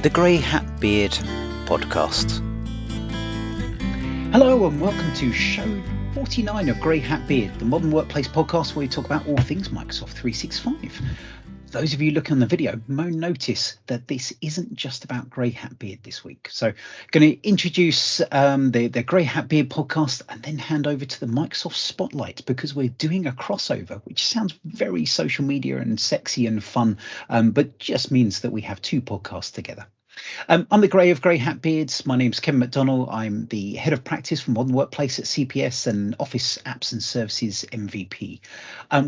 the Grey Hat Beard podcast. Hello and welcome to show 49 of Grey Hat Beard, the modern workplace podcast where we talk about all things Microsoft 365. Those of you looking on the video may notice that this isn't just about Grey Hat Beard this week. So going to introduce the Grey Hat Beard podcast and then hand over to the Microsoft Spotlight because we're doing a crossover, which sounds very social media and sexy and fun, but just means that we have two podcasts together. I'm the Grey of Grey Hat Beards. My name's Kevin McDonnell. I'm the head of practice for Modern Workplace at CPS and Office Apps and Services MVP.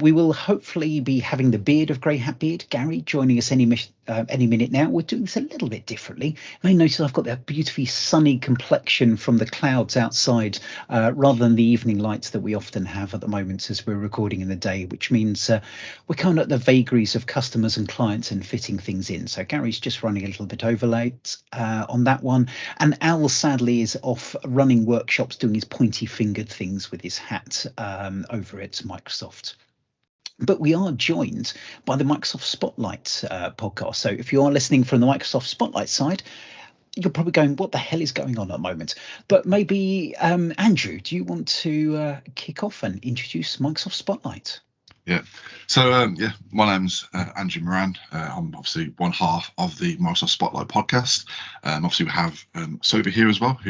We will hopefully be having the beard of Grey Hat Beard, Gary, joining us any minute now. We're doing this a little bit differently. You may notice I've got that beautifully sunny complexion from the clouds outside rather than the evening lights that we often have at the moment as we're recording in the day, which means we're kind of at the vagaries of customers and clients and fitting things in. So Gary's just running a little bit overlay on that one, and Al sadly is off running workshops doing his pointy fingered things with his hat over at Microsoft. But we are joined by the Microsoft Spotlight podcast. So if you are listening from the Microsoft Spotlight side, you're probably going, what the hell is going on at the moment? But maybe Andrew, do you want to kick off and introduce Microsoft Spotlight? Yeah. So, my name's Andrew Moran. I'm obviously one half of the Microsoft Spotlight podcast. Obviously, we have Sophie here as well,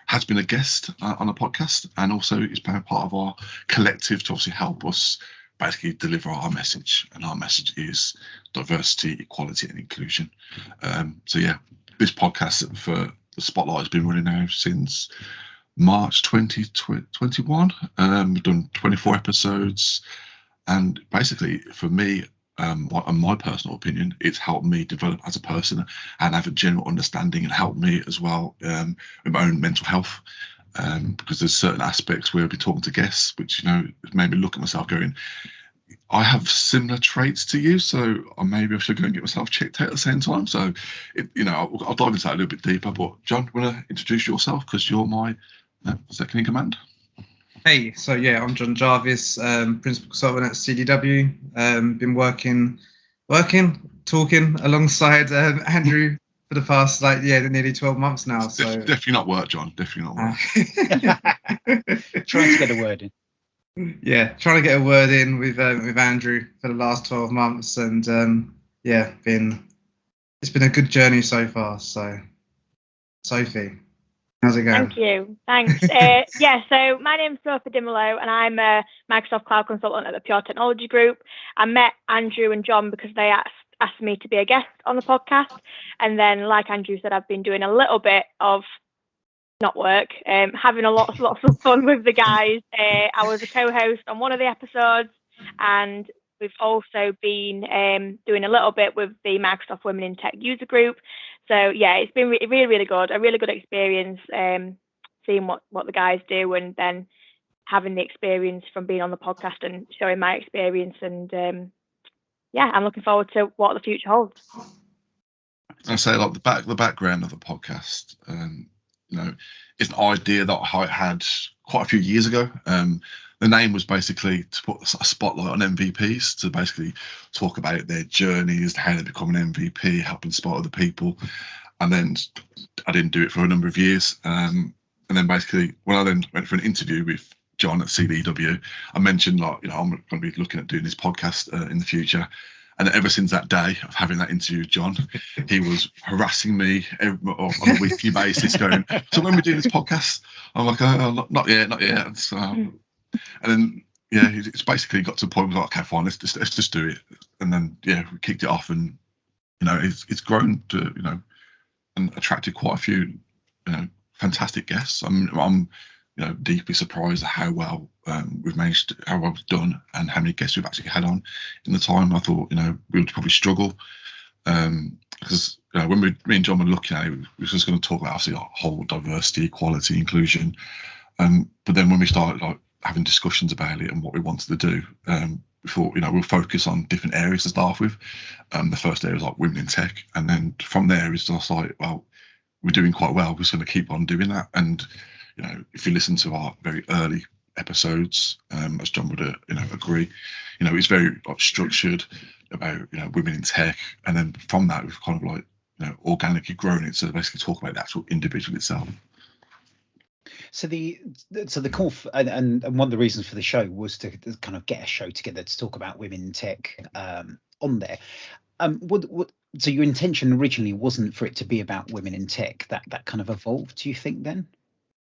has been a guest on the podcast and also is part of our collective to obviously help us basically deliver our message. And our message is diversity, equality and inclusion. This podcast for the Spotlight has been running now since March 2021. We've done 24 episodes. And basically, for me, in my personal opinion, it's helped me develop as a person and have a general understanding and help me as well with my own mental health. Because there's certain aspects where I've been talking to guests, which, made me look at myself going, I have similar traits to you, so maybe I should go and get myself checked out at the same time. So, I'll dive into that a little bit deeper. But John, want to introduce yourself because you're my second in command? Hey, so I'm John Jarvis, principal consultant at CDW. Been working, talking alongside Andrew for the past nearly 12 months now. So definitely not work, John. Definitely not work. Trying to get a word in. Yeah, trying to get a word in with Andrew for the last 12 months, and it's been a good journey so far. So, Sophie. How's it going? Thank you. Thanks. So my name's Sophie Dimolo and I'm a Microsoft Cloud Consultant at the Pure Technology Group. I met Andrew and John because they asked me to be a guest on the podcast. And then, like Andrew said, I've been doing a little bit of not work, having lots of fun with the guys. I was a co-host on one of the episodes, and we've also been doing a little bit with the Microsoft Women in Tech user group. So it's been really, really good. A really good experience seeing what the guys do and then having the experience from being on the podcast and showing my experience. And I'm looking forward to what the future holds. I say like the background of the podcast, it's an idea that I had quite a few years ago. The name was basically to put a spotlight on MVPs, to basically talk about their journeys, how they become an MVP, help inspire other people. And then I didn't do it for a number of years. And then basically when I then went for an interview with John at CDW, I mentioned I'm going to be looking at doing this podcast in the future. And ever since that day of having that interview with John, he was harassing me on a weekly basis going, so when we're doing this podcast? I'm like, oh, not yet. So, and then, it's basically got to the point where okay, fine, let's just do it. And then, we kicked it off and, it's grown to, and attracted quite a few, fantastic guests. I'm deeply surprised at how well we've managed, how well we've done and how many guests we've actually had on in the time. I thought, we would probably struggle because, when me and John were looking at it, we were just going to talk about obviously our whole diversity, equality, inclusion. But then when we started having discussions about it and what we wanted to do, we thought, we'll focus on different areas to start with. The first area was like women in tech. And then from there, it's just like, well, we're doing quite well. We're just going to keep on doing that. And, if you listen to our very early episodes, as John would, agree, it's very structured about, women in tech. And then from that, we've kind of organically grown it to basically talk about the actual individual itself. So the call and one of the reasons for the show was to kind of get a show together to talk about women in tech on there. So your intention originally wasn't for it to be about women in tech. That kind of evolved, do you think then?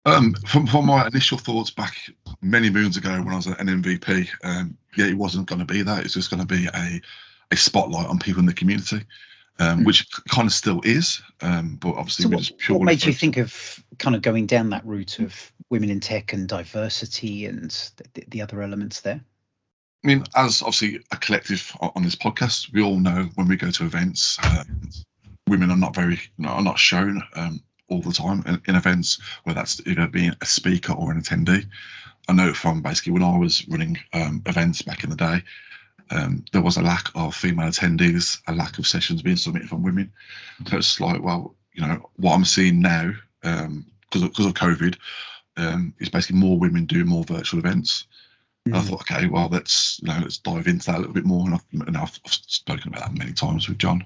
From my initial thoughts back many moons ago when I was an MVP, it wasn't going to be that. It's just going to be a spotlight on people in the community. Which kind of still is, but obviously so what made you think of kind of going down that route of women in tech and diversity and the other elements there? I mean, as obviously a collective on this podcast, we all know when we go to events, women are not shown all the time in events, whether that's either being a speaker or an attendee. I know from basically when I was running events back in the day, there was a lack of female attendees, a lack of sessions being submitted from women. So it's like, well, what I'm seeing now, because of COVID, is basically more women doing more virtual events. And I thought, okay, well, let's dive into that a little bit more. And I've spoken about that many times with John.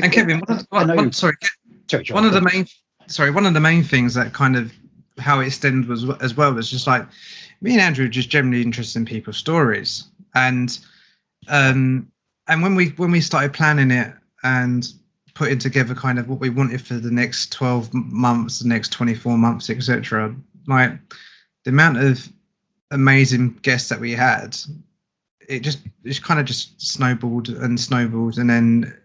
And Kevin, one of the main things that kind of how it stemmed was as well was just like me and Andrew just generally interested in people's stories, and when we started planning it and putting together kind of what we wanted for the next 12 months, the next 24 months, etc. Like the amount of amazing guests that we had, it kind of just snowballed, and then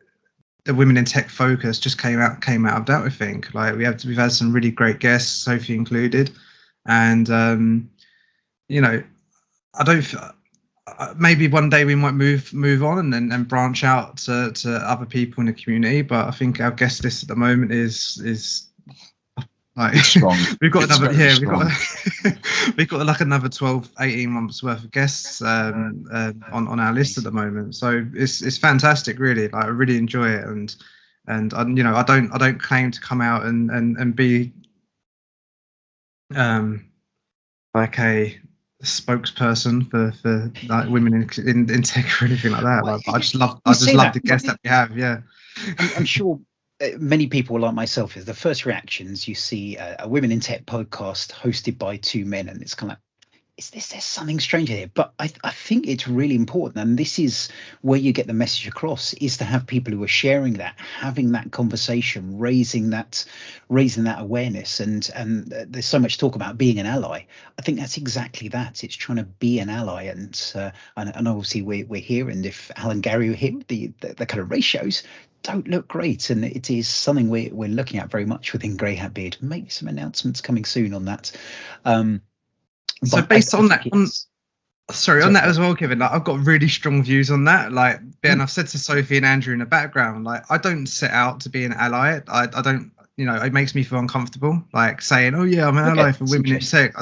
the women in tech focus just came out of that. I think like we've had some really great guests, Sophie included, and I don't. Maybe one day we might move on and branch out to other people in the community, but I think our guest list at the moment is like strong. we've got like another 12-18 months worth of guests on our list at the moment, so it's fantastic, really. Like I really enjoy it, and I don't claim to come out and be like a spokesperson for like women in tech or anything like that. Like, I just love the guests that we have. Yeah, I'm sure many people like myself, is the first reactions you see a women in tech podcast hosted by two men, and it's kind of like, there's something strange here. But I think it's really important, and this is where you get the message across, is to have people who are sharing that, having that conversation, raising that awareness, and there's so much talk about being an ally. I think that's exactly that. It's trying to be an ally, and obviously we're here, and if Al and Gary were here, the kind of ratios don't look great, and it is something we're looking at very much within Grey Hat Beard. Maybe some announcements coming soon on that. So based on that as well, Kevin, like, I've got really strong views on that. Like, Ben, I've said to Sophie and Andrew in the background, like, I don't set out to be an ally. I don't, it makes me feel uncomfortable, like saying, oh yeah, I'm an ally for women in tech.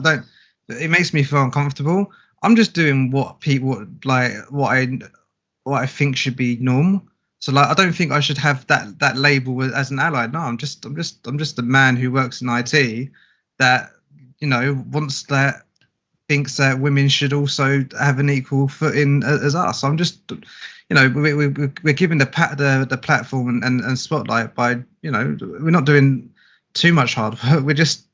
It makes me feel uncomfortable. I'm just doing what people like, what I think should be normal. So like, I don't think I should have that label as an ally. No, I'm just a man who works in IT that, wants that, thinks that women should also have an equal footing as us. I'm just, we're given the platform and spotlight by, we're not doing too much hard work.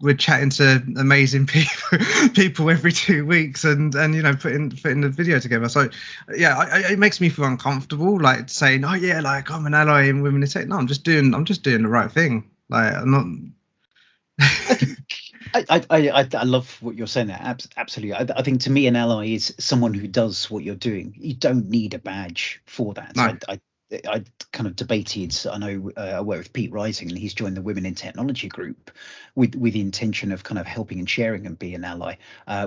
We're chatting to amazing people every 2 weeks and putting the video together. So yeah, it makes me feel uncomfortable, like saying, oh yeah, like I'm an ally in women in tech. No, I'm just doing the right thing. Like I'm not. I love what you're saying there. Absolutely. I think to me, an ally is someone who does what you're doing. You don't need a badge for that. No. I kind of debated. I know I work with Pete Rising, and he's joined the Women in Technology group with the intention of kind of helping and sharing and be an ally,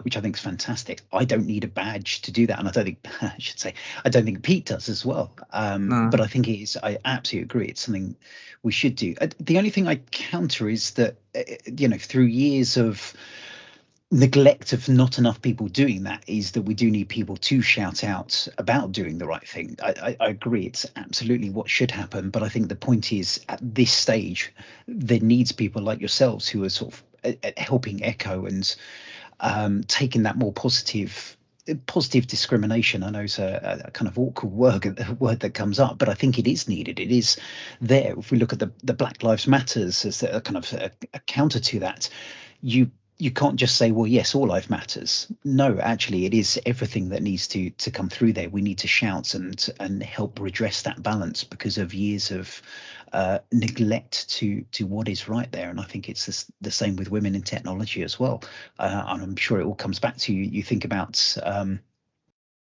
which I think is fantastic. I don't need a badge to do that, and I don't think Pete does as well. No. But I think it is. I absolutely agree. It's something we should do. The only thing I counter is that through years of neglect of not enough people doing that, is that we do need people to shout out about doing the right thing. I agree, it's absolutely what should happen, but I think the point is, at this stage, there needs people like yourselves who are sort of helping echo and taking that more positive positive discrimination, I know, is a kind of awkward word that comes up, but I think it is needed. It is there. If we look at the Black Lives Matters as a kind of a counter to that, you can't just say, well, yes, all life matters. No, actually, it is everything that needs to come through there. We need to shout and help redress that balance because of years of neglect to what is right there. And I think it's the same with women in technology as well. And I'm sure it all comes back to you think about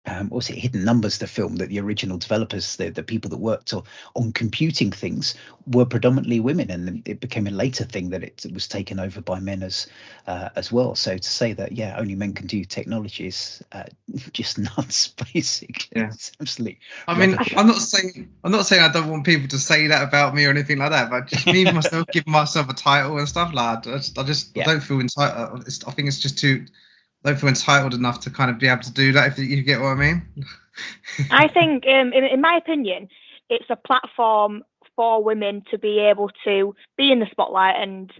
what was it, Hidden Numbers, the film, that the original developers, the people that worked on computing things were predominantly women, and it became a later thing that it was taken over by men as well. So to say that, yeah, only men can do technology is just nuts, basically. Yeah. It's absolutely. I mean, rubbish. I'm not saying I don't want people to say that about me or anything like that, but just me myself giving myself a title and stuff like that, I don't feel entitled. I think it's just too. I don't feel entitled enough to kind of be able to do that, if you get what I mean. I think, in my opinion, it's a platform for women to be able to be in the spotlight and,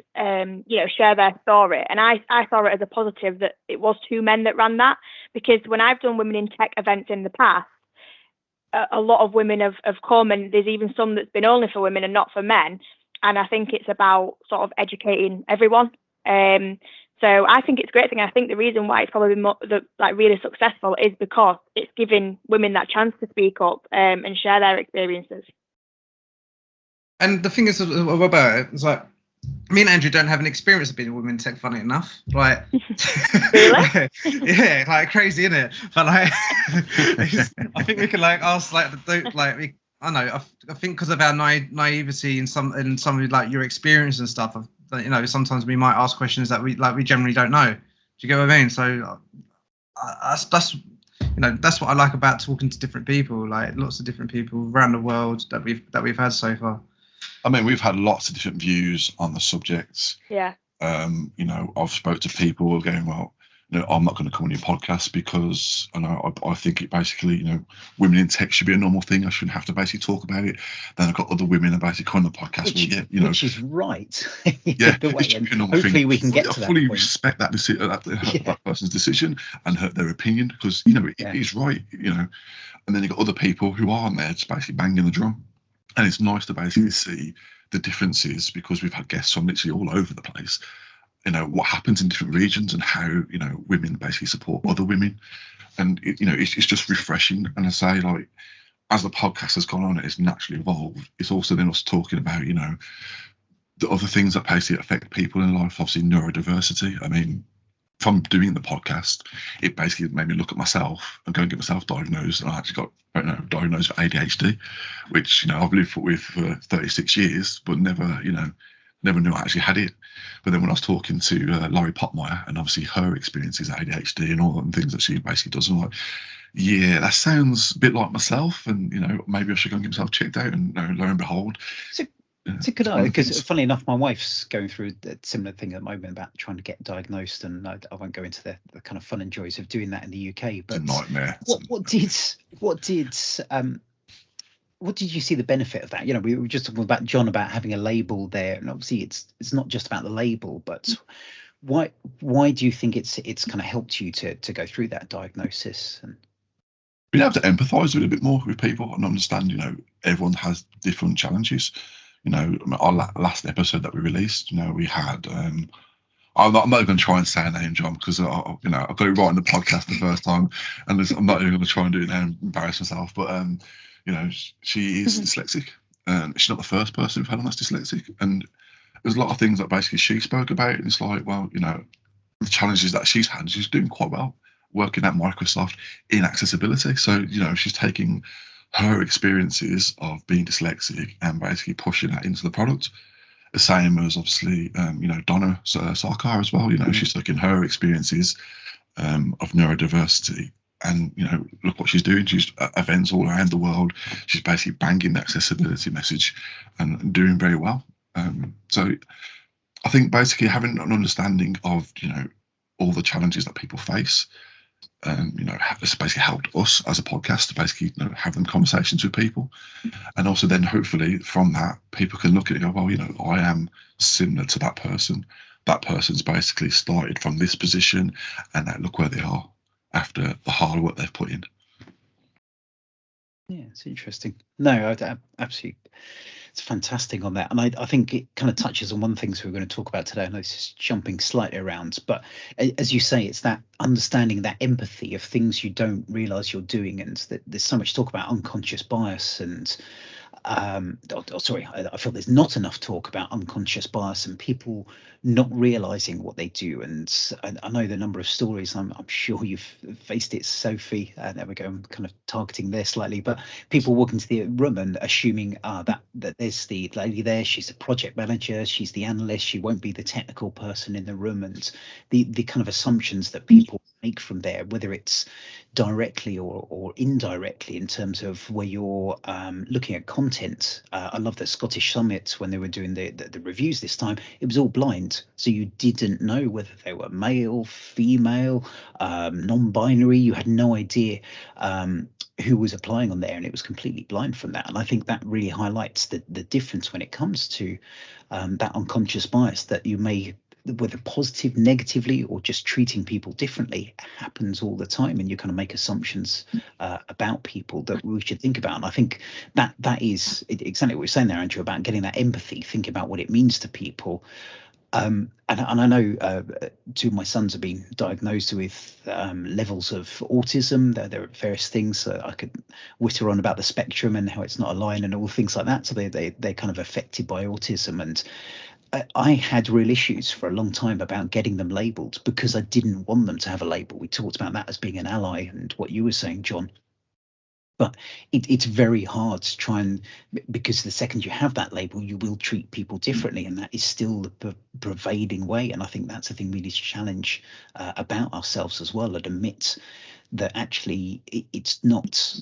share their story. And I saw it as a positive that it was two men that ran that, because when I've done women in tech events in the past, a lot of women have come, and there's even some that's been only for women and not for men. And I think it's about sort of educating everyone. So I think it's a great thing. I think the reason why it's probably really successful is because it's giving women that chance to speak up and share their experiences. And the thing is about it, it's like, me and Andrew don't have an experience of being a woman in tech, funny enough. Like, Really? yeah, like crazy, isn't it? But like, I think we can ask I think because of our naivety and some of like your experience and stuff, sometimes we might ask questions that we generally don't know. Do you get what I mean? So that's what I like about talking to different people, like lots of different people around the world that we've had so far. I mean, we've had lots of different views on the subjects. Yeah. I've spoke to people going, well, I'm not going to come on your podcast because I think it basically, women in tech should be a normal thing. I shouldn't have to basically talk about it. Then I've got other women that basically come on the podcast. Which is right. Yeah, it should be a normal hopefully thing. we can get to that. I fully point. respect that that person's decision and their opinion, because it is right. And then you've got other people who aren't there, just basically banging the drum. And it's nice to basically see the differences, because we've had guests from literally all over the place. What happens in different regions and how women basically support other women, and it's just refreshing. And I say, like, as the podcast has gone on, it's naturally evolved. It's also then us talking about the other things that basically affect people in life. Obviously, neurodiversity. I mean, from doing the podcast, it basically made me look at myself and go and get myself diagnosed. And I actually got diagnosed with ADHD, which I've lived with for 36 years, but never knew I actually had it. But then when I was talking to Laurie Potmeyer, and obviously her experiences at ADHD and all the things that she basically does, I'm like, yeah, that sounds a bit like myself, and maybe I should go and get myself checked out. And lo and behold, it's a good idea, because funnily enough, my wife's going through a similar thing at the moment about trying to get diagnosed, and I won't go into the kind of fun and joys of doing that in the UK. But it's a nightmare. What did you see the benefit of that? We were just talking about John about having a label there, and obviously it's not just about the label, but why do you think it's kind of helped you to go through that diagnosis and being able to empathise a little bit more with people and understand, everyone has different challenges. Our last episode that we released, we had I'm not even going to try and say her name, John, because I got it right in the podcast the first time, and I'm not even going to try and do it now and embarrass myself. But she is dyslexic, and she's not the first person we've had on that's dyslexic. And there's a lot of things that basically she spoke about, and it's like, well, the challenges that she's had, she's doing quite well working at Microsoft in accessibility. So she's taking her experiences of being dyslexic and basically pushing that into the product. The same as obviously, Donna Sarkar as well. She's taking her experiences of neurodiversity, and look what she's doing. She's at events all around the world. She's basically banging the accessibility message and doing very well. So I think basically having an understanding of all the challenges that people face, it's basically helped us as a podcast to basically have them conversations with people, and also then hopefully from that people can look at it and go, well, I am similar to that person. That person's basically started from this position, and now look where they are. after the hard work they've put in. Yeah, it's interesting. No, absolutely. It's fantastic on that. And I think it kind of touches on one thing we're going to talk about today. I know this is jumping slightly around, but as you say, it's that understanding, that empathy of things you don't realize you're doing. And that there's so much talk about unconscious bias and I feel there's not enough talk about unconscious bias and people not realizing what they do. And I know the number of stories, I'm sure you've faced it, Sophie. There we go, I'm kind of targeting there slightly, but people walk into the room and assuming that there's the lady there, she's the project manager, she's the analyst, she won't be the technical person in the room, and the kind of assumptions that people make from there, whether it's directly or indirectly in terms of where you're looking at content. I love that Scottish Summit, when they were doing the reviews this time, it was all blind, so you didn't know whether they were male, female, non-binary. You had no idea who was applying on there, and it was completely blind from that. And I think that really highlights the difference when it comes to that unconscious bias that you may, whether positive, negatively, or just treating people differently, happens all the time, and you kind of make assumptions about people that we should think about. And I think that is exactly what you're saying there, Andrew, about getting that empathy, think about what it means to people. And I know two of my sons have been diagnosed with levels of autism. There are various things I could witter on about the spectrum and how it's not a line and all things like that. So they're kind of affected by autism. And I had real issues for a long time about getting them labelled because I didn't want them to have a label. We talked about that as being an ally and what you were saying, John. But it's very hard to try and, because the second you have that label, you will treat people differently, and that is still the prevailing way. And I think that's the thing we need to challenge about ourselves as well, and admit that actually it's not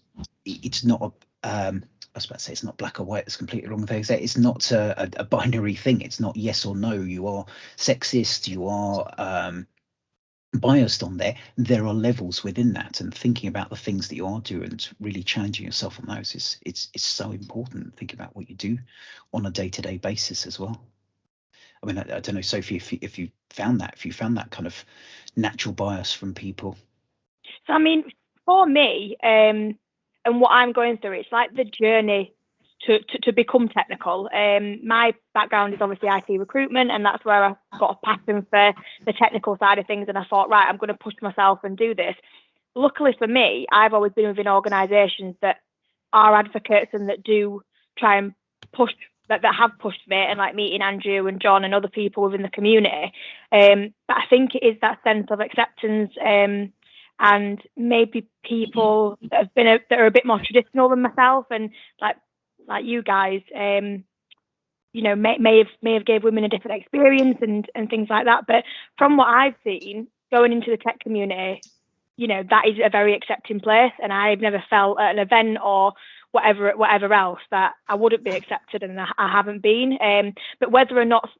I was about to say it's not black or white. It's completely wrong thing. It's not a binary thing. It's not yes or no. You are sexist. You are biased on there. There are levels within that, and thinking about the things that you are doing and really challenging yourself on those is it's so important. Think about what you do on a day-to-day basis as well. I mean, I don't know, Sophie, if you found that kind of natural bias from people. So I mean, for me, and what I'm going through, it's like the journey to become technical. My background is obviously IT recruitment, and that's where I've got a passion for the technical side of things. And I thought, right, I'm going to push myself and do this. Luckily for me, I've always been within organisations that are advocates and that do try and push, that have pushed me, and like meeting Andrew and John and other people within the community. But I think it is that sense of acceptance, and maybe people that are a bit more traditional than myself, and like you guys, you know, may have gave women a different experience and things like that. But from what I've seen going into the tech community, you know, that is a very accepting place, and I've never felt at an event or whatever else that I wouldn't be accepted, and I haven't been. But whether or not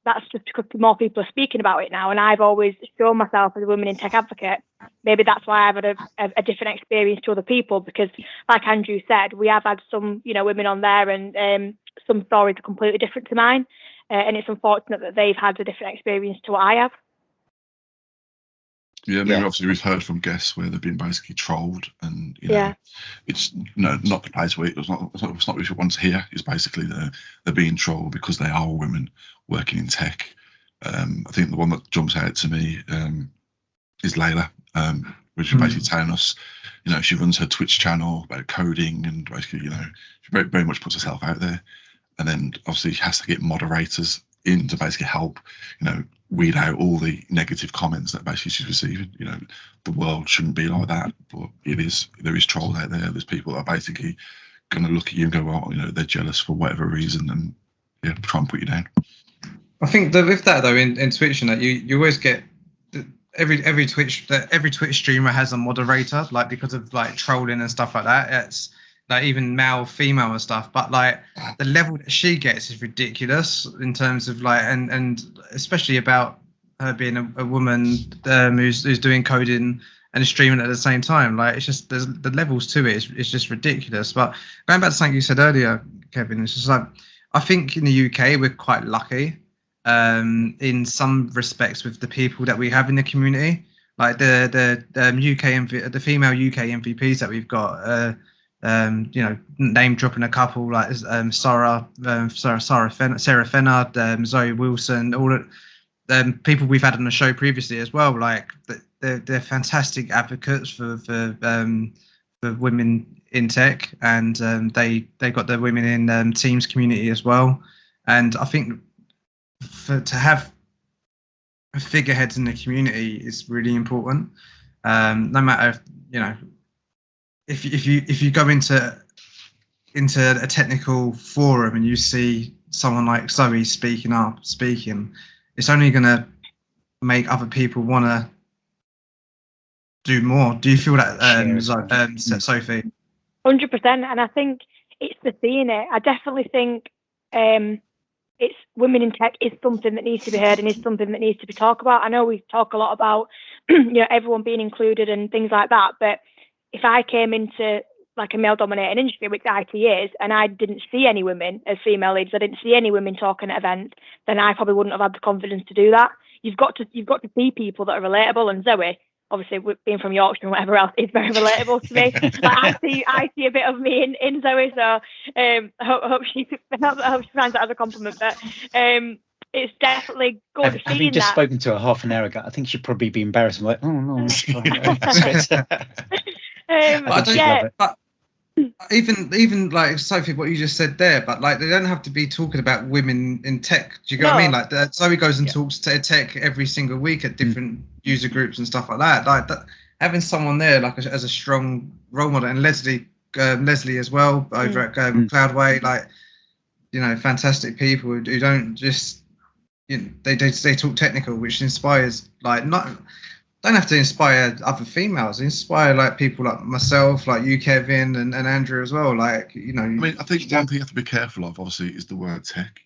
that's just because more people are speaking about it now, and I've always shown myself as a women in tech advocate. Maybe that's why I've had a different experience to other people, because like Andrew said, we have had some, you know, women on there, and some stories are completely different to mine, and it's unfortunate that they've had a different experience to what I have. Yeah, I mean, obviously we've heard from guests where they've been basically trolled, and you know, it's not the place where it's not what we want to hear. It's basically they're being trolled because they are women working in tech. I think the one that jumps out to me is Layla, which is basically telling us, you know, she runs her Twitch channel about coding, and basically, you know, she very, very much puts herself out there, and then obviously she has to get moderators in to basically help, you know, weed out all the negative comments that basically she's receiving. You know, the world shouldn't be like that, but it is. There is trolls out there. There's people that are basically going to look at you and go, well, you know, they're jealous for whatever reason, and yeah, try and put you down. I think that with that though, in Twitch, and that you always get every Twitch streamer has a moderator, like because of like trolling and stuff like that. It's like even male, female and stuff, but like the level that she gets is ridiculous in terms of like, and especially about her being a woman who's doing coding and streaming at the same time. Like it's just, there's the levels to it. It's just ridiculous. But going back to something you said earlier, Kevin, it's just like, I think in the UK we're quite lucky in some respects with the people that we have in the community. like the the female UK MVPs that we've got. Name dropping a couple like Sarah Fennard, Zoe Wilson, all people we've had on the show previously as well. Like they're fantastic advocates for women in tech, and they got the women in teams community as well. And I think to have figureheads in the community is really important. No matter if you go into a technical forum and you see someone like Zoe speaking, it's only going to make other people want to do more. Do you feel that, Sophie? 100%, and I think it's the seeing it. I definitely think it's women in tech is something that needs to be heard and is something that needs to be talked about. I know we talk a lot about everyone being included and things like that, but if I came into like a male-dominated industry, which IT is, and I didn't see any women as female leaders, I didn't see any women talking at events, then I probably wouldn't have had the confidence to do that. You've got to see people that are relatable, and Zoe, obviously being from Yorkshire and whatever else, is very relatable to me. Like I see a bit of me in Zoe, so hope she finds that as a compliment. But it's definitely good. Having just spoken to her half an hour ago, I think she'd probably be embarrassed. I'm like, oh no. But even like Sophie, what you just said there, but like they don't have to be talking about women in tech. Do you get what I mean? Like Zoe goes and talks to tech every single week at different user groups and stuff like that. Like that, having someone there like as a strong role model, and Leslie as well over at Cloudway, like fantastic people who don't just they talk technical, which inspires don't have to inspire other females. Inspire like people like myself, like you, Kevin, and Andrew as well. Like I mean, I think one thing you have to be careful of, obviously, is the word tech.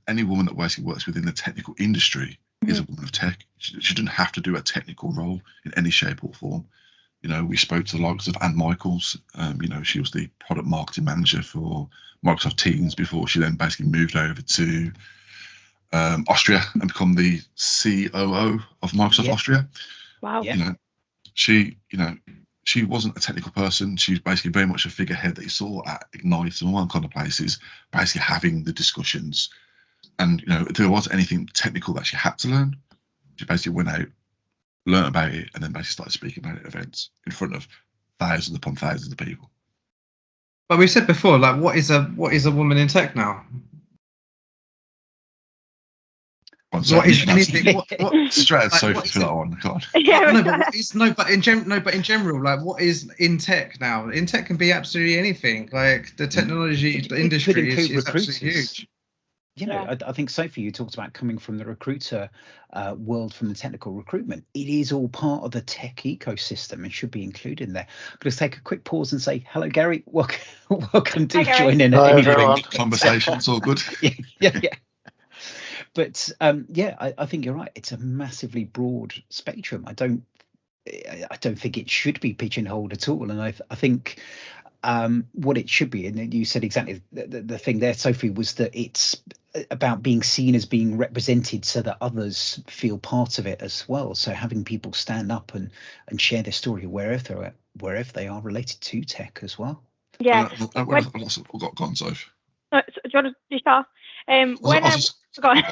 Any woman that basically works within the technical industry is a woman of tech. She doesn't have to do a technical role in any shape or form. We spoke to the likes of Ann Michaels. She was the product marketing manager for Microsoft Teams before she then basically moved over to Austria and become the COO of Microsoft Austria. Wow. She wasn't a technical person. She was basically very much a figurehead that you saw at Ignite and all that kind of places, basically having the discussions. And if there was anything technical that she had to learn, she basically went out, learned about it, and then basically started speaking about it at events in front of thousands upon thousands of people. But we said before, like, what is a woman in tech now? What is anything? What straight Sophie for that one? God. But in general, like, what is in tech now? In tech can be absolutely anything. Like the technology industry is absolutely huge. I think Sophie, you talked about coming from the recruiter world, from the technical recruitment. It is all part of the tech ecosystem and should be included in there. I'm going to take a quick pause and say hello, Gary. Welcome to join in. Conversations all good. Yeah. But I think you're right. It's a massively broad spectrum. I don't think it should be pigeonholed at all. And I think what it should be, and you said exactly the thing there, Sophie, was that it's about being seen as being represented so that others feel part of it as well. So having people stand up and share their story wherever they are related to tech as well. Yeah. I've got gone, Sophie. Do you want to start? Go on.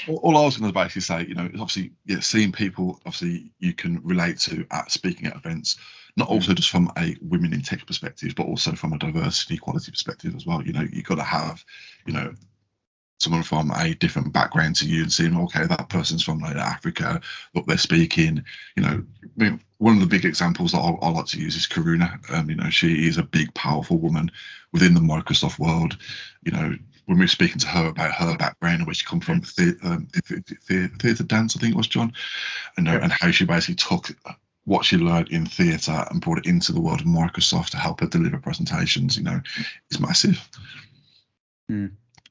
All I was going to basically say, is obviously, seeing people, obviously, you can relate to at speaking at events, not also just from a women in tech perspective, but also from a diversity, equality perspective as well. You've got to have, someone from a different background to you and seeing, okay, that person's from like Africa, look, they're speaking, one of the big examples that I like to use is Karuna. She is a big, powerful woman within the Microsoft world. When we were speaking to her about her background and where she come from, theatre dance, I think it was, John, and how she basically took what she learned in theatre and brought it into the world of Microsoft to help her deliver presentations, is massive.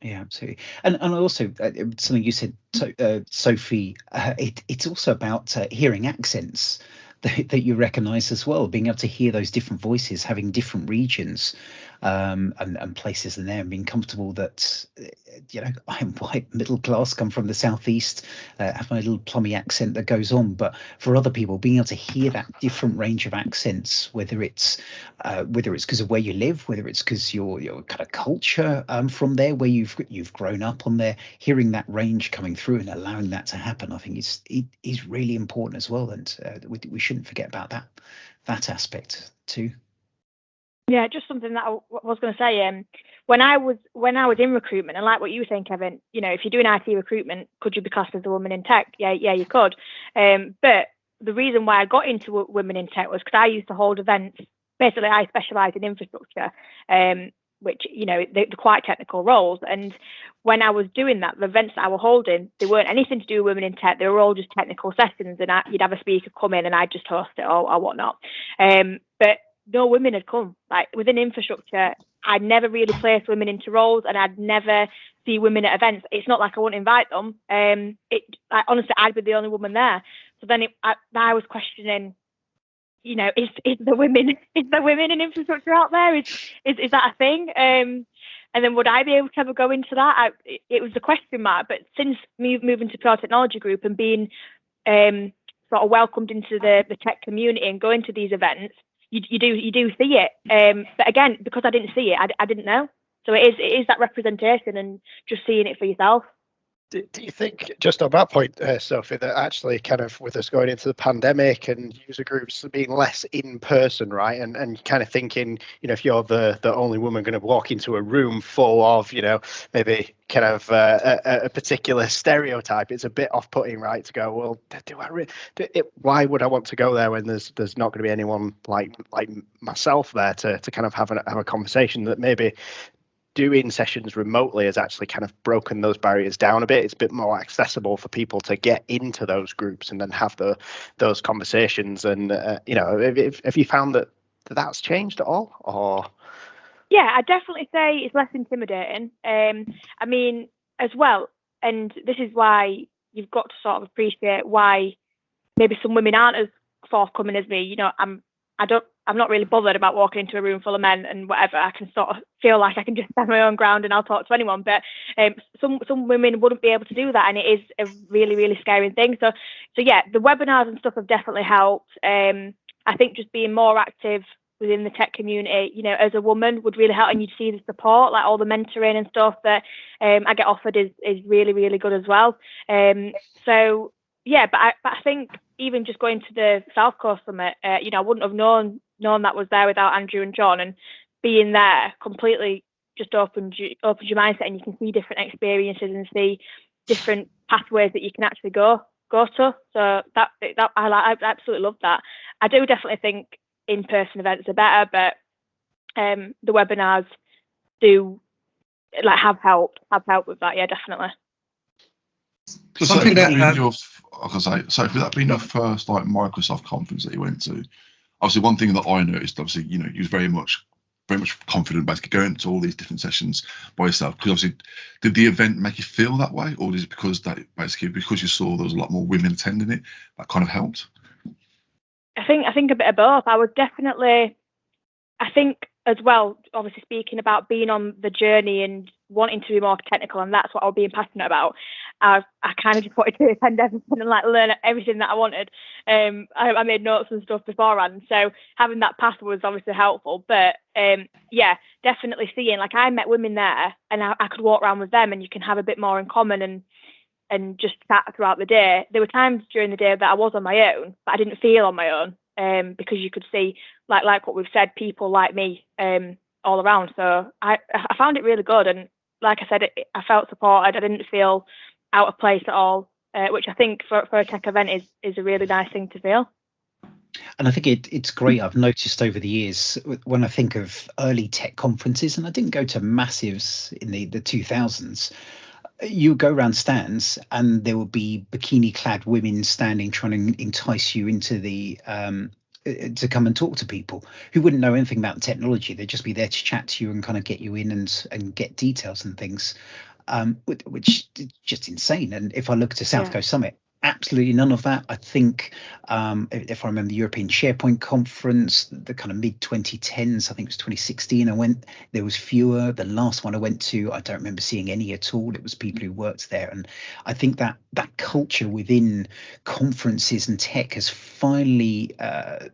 Yeah, absolutely. And also something you said, Sophie, it's also about hearing accents that you recognise as well, being able to hear those different voices, having different regions. and places in there, and being comfortable that, I'm white, middle class, come from the southeast, have my little plummy accent that goes on. But for other people, being able to hear that different range of accents, whether it's because of where you live, whether it's because your kind of culture from there, where you've grown up on there, hearing that range coming through and allowing that to happen, I think it is really important as well. And we shouldn't forget about that aspect too. Yeah, just something that I was going to say. When I was in recruitment, and like what you were saying, Kevin, if you're doing IT recruitment, could you be classed as a woman in tech? Yeah, you could. But the reason why I got into women in tech was because I used to hold events. Basically, I specialise in infrastructure, which they're quite technical roles. And when I was doing that, the events that I were holding, they weren't anything to do with women in tech. They were all just technical sessions, and you'd have a speaker come in, and I'd just host it or whatnot. But no women had come. Like within infrastructure, I'd never really placed women into roles, and I'd never see women at events. It's not like I wouldn't invite them. Honestly, I'd be the only woman there. So then I was questioning, is the women in infrastructure out there? Is that a thing? And then would I be able to ever go into that? It was a question mark. But since me moving to Pure Technology Group and being sort of welcomed into the tech community and going to these events, you do see it. But again, because I didn't see it, I didn't know. So it is that representation and just seeing it for yourself. Do you think, just on that point, Sophie, that actually kind of with us going into the pandemic and user groups being less in person, right, and kind of thinking, if you're the only woman going to walk into a room full of, maybe kind of a particular stereotype, it's a bit off-putting, right, to go, well, why would I want to go there when there's not going to be anyone like myself there to kind of have a conversation that maybe doing sessions remotely has actually kind of broken those barriers down a bit. It's a bit more accessible for people to get into those groups and then have those conversations. And have you found that's changed at all? Or yeah, I definitely say it's less intimidating. I mean, as well, and this is why you've got to sort of appreciate why maybe some women aren't as forthcoming as me. I'm not really bothered about walking into a room full of men and whatever. I can sort of feel like I can just stand my own ground and I'll talk to anyone. But some women wouldn't be able to do that, and it is a really, really scary thing. So yeah, the webinars and stuff have definitely helped. I think just being more active within the tech community, as a woman would really help, and you'd see the support, like all the mentoring and stuff that I get offered is really, really good as well. So yeah, but I think even just going to the South Coast Summit, I wouldn't have known that was there without Andrew and John, and being there completely just opens your mindset, and you can see different experiences and see different pathways that you can actually go to. So that I absolutely love that. I do definitely think in-person events are better, but the webinars do have helped with that. Yeah, definitely. So with that being your first Microsoft conference that you went to, obviously one thing that I noticed, obviously, you was very much confident basically going to all these different sessions by yourself. Because obviously, did the event make you feel that way, or is it because you saw there was a lot more women attending it that kind of helped? I think a bit of both. I think as well, obviously speaking about being on the journey and wanting to be more technical, and that's what I was being passionate about. I kind of just wanted to attend everything and learn everything that I wanted. I made notes and stuff beforehand, so having that path was obviously helpful. But yeah, definitely seeing, I met women there, and I could walk around with them, and you can have a bit more in common and just chat throughout the day. There were times during the day that I was on my own, but I didn't feel on my own, because you could see, like what we've said, people like me all around. So I found it really good, and like I said, I felt supported. I didn't feel out of place at all, which I think for a tech event is a really nice thing to feel. And I think it's great. I've noticed over the years when I think of early tech conferences, and I didn't go to massives in the 2000s, you go around stands and there will be bikini clad women standing trying to entice you into the to come and talk to people who wouldn't know anything about technology. They'd just be there to chat to you and kind of get you in and get details and things, which is just insane. And if I look to South Coast Summit, Absolutely none of that. I think if I remember the European SharePoint conference, the kind of mid 2010s, I think it was 2016, I went, there was fewer. The last one I went to, I don't remember seeing any at all. It was people who worked there. And I think that culture within conferences and tech has finally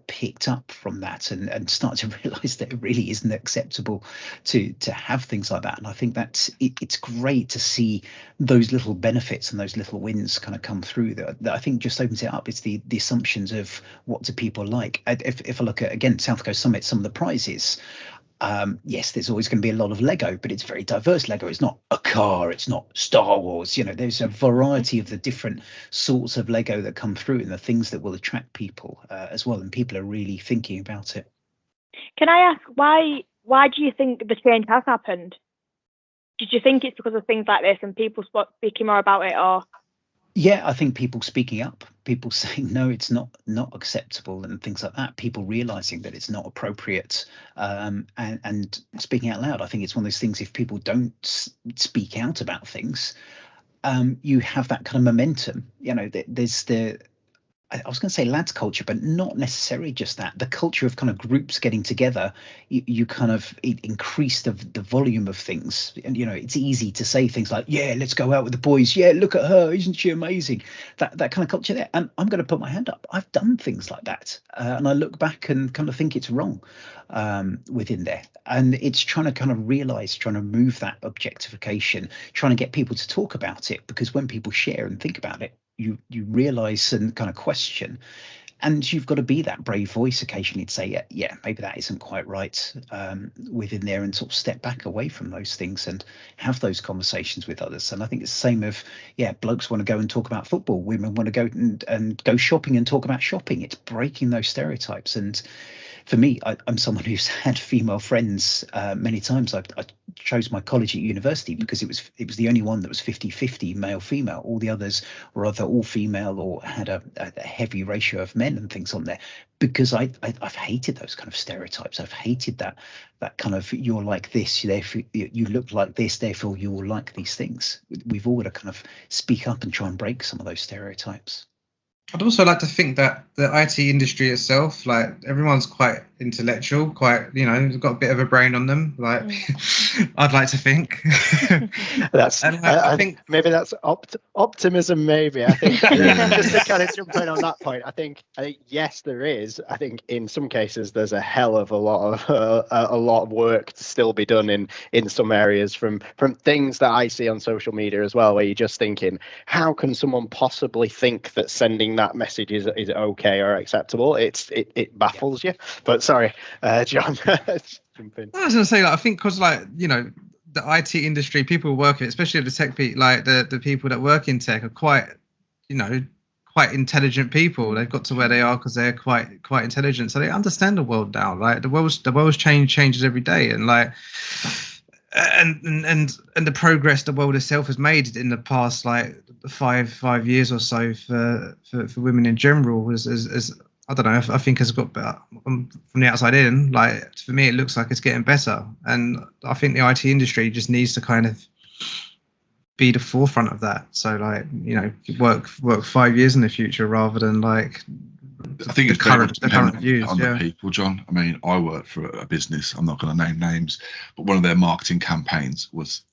picked up from that and started to realize that it really isn't acceptable to have things like that. And I think it's great to see those little benefits and those little wins kind of come through that I think just opens it up. It's the assumptions of what do people like. If I look at, again, South Coast Summit, some of the prizes, yes, there's always going to be a lot of Lego, but it's very diverse Lego. It's not a car, it's not Star Wars, there's a variety of the different sorts of Lego that come through and the things that will attract people as well, and people are really thinking about it. Can I ask why do you think the change has happened? Did you think it's because of things like this and people speaking more about it, or? Yeah, I think people speaking up, people saying no, it's not acceptable and things like that. People realizing that it's not appropriate, and speaking out loud. I think it's one of those things. If people don't speak out about things, you have that kind of momentum. There's I was going to say lads culture, but not necessarily just that. The culture of kind of groups getting together, you kind of increase the volume of things. And, it's easy to say things like, yeah, let's go out with the boys. Yeah, look at her. Isn't she amazing? That kind of culture there. And I'm going to put my hand up. I've done things like that. And I look back and kind of think it's wrong within there. And it's trying to kind of realize, trying to move that objectification, trying to get people to talk about it. Because when people share and think about it, you realize and kind of question, and you've got to be that brave voice occasionally to say, yeah, maybe that isn't quite right within there, and sort of step back away from those things and have those conversations with others. And I think it's the same of, blokes want to go and talk about football, women want to go and go shopping and talk about shopping. It's breaking those stereotypes. And for me, I'm someone who's had female friends many times. I chose my college at university because it was the only one that was 50-50 male female. All the others were either all female or had a heavy ratio of men and things on there, because I've hated those kind of stereotypes. I've hated that kind of, you're like this, therefore you look like this, therefore you will like these things. We've all got to kind of speak up and try and break some of those stereotypes. I'd also like to think that the IT industry itself, like, everyone's quite intellectual, quite, got a bit of a brain on them. Like, I'd like to think. I think maybe that's optimism. Maybe I think just to kind of jump in on that point. I think yes, there is. I think in some cases there's a hell of a lot of work to still be done in some areas from things that I see on social media as well, where you're just thinking, how can someone possibly think that sending that message is okay or acceptable? It baffles you. But sorry, John. Jump in. I was gonna say, I think because the IT industry, people who work in it, especially the tech people, like the people that work in tech, are quite intelligent people. They've got to where they are because they're quite intelligent, so they understand the world now. Like the world's changes every day, and and the progress the world itself has made in the past five years or so for women in general is I don't know, I think has got better from the outside in. Like, for me, it looks like it's getting better, and I think the IT industry just needs to kind of be the forefront of that. So work 5 years in the future rather than I think it's current views on the people, John. I mean, I work for a business, I'm not going to name names, but one of their marketing campaigns was,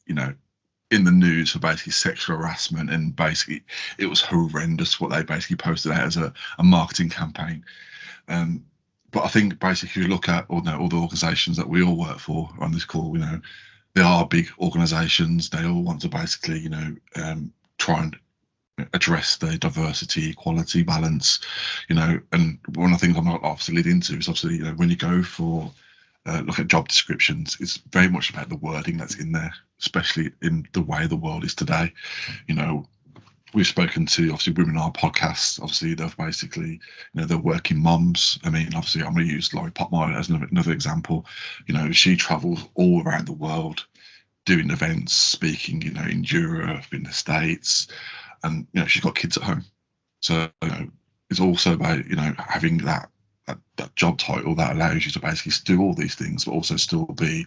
in the news for basically sexual harassment, and basically it was horrendous what they basically posted out as a marketing campaign. But I think basically if you look at all the organisations that we all work for on this call, they are big organisations. They all want to basically, try and address the diversity, equality, balance, and one of the things I'm not obviously lead into is obviously, when you go for look at job descriptions, it's very much about the wording that's in there, especially in the way the world is today. We've spoken to obviously women on our podcast. Obviously, they're basically, they're working moms. I mean, obviously, I'm going to use Laurie Potmeyer as another example. She travels all around the world doing events, speaking, in Europe, in the States, and she's got kids at home. So it's also about having that job title that allows you to basically do all these things, but also still be